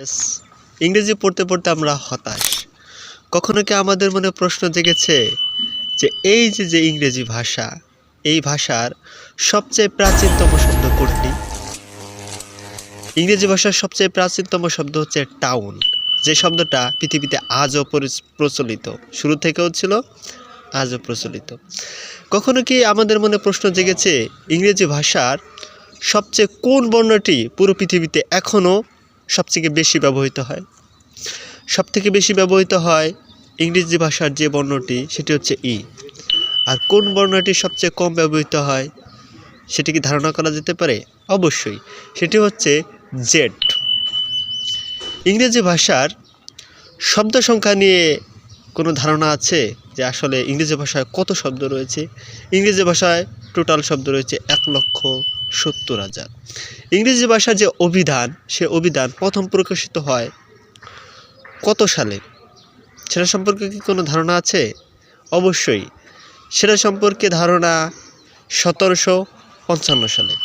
Yes, ইংরেজি পড়তে পড়তে আমরা হতাশ। কখনো কি আমাদের মনে প্রশ্ন জেগেছে যে এই যে ইংরেজি ভাষা, এই ভাষার সবচেয়ে প্রাচীনতম শব্দ কোনটি? ইংরেজি ভাষার সবচেয়ে প্রাচীনতম শব্দ হচ্ছে টাউন, যে শব্দটা পৃথিবীতে আজও প্রচলিত, শুরু থেকেও ছিল, আজও প্রচলিত। কখনো কি আমাদের মনে প্রশ্ন জেগেছে ইংরেজি ভাষার সবচেয়ে কোন বর্ণটি পুরো পৃথিবীতে এখনও সবথেকে বেশি ব্যবহৃত হয়? সবথেকে বেশি ব্যবহৃত হয় ইংরেজি ভাষার যে বর্ণটি, সেটি হচ্ছে ই। আর কোন বর্ণটি সবচেয়ে কম ব্যবহৃত হয় সেটি কি ধারণা করা যেতে পারে? অবশ্যই, সেটি হচ্ছে জেড। ইংরেজি ভাষার শব্দ সংখ্যা নিয়ে কোনো ধারণা আছে যে আসলে ইংরেজি ভাষায় কত শব্দ রয়েছে? ইংরেজি ভাষায় টোটাল শব্দ রয়েছে 1,70,000। ইংরেজি ভাষার যে অভিধান, সে অভিধান প্রথম প্রকাশিত হয় কত সালে? সেটা সম্পর্কে কি কোনো ধারণা আছে? অবশ্যই, সেটা সম্পর্কে ধারণা 1755 সালে।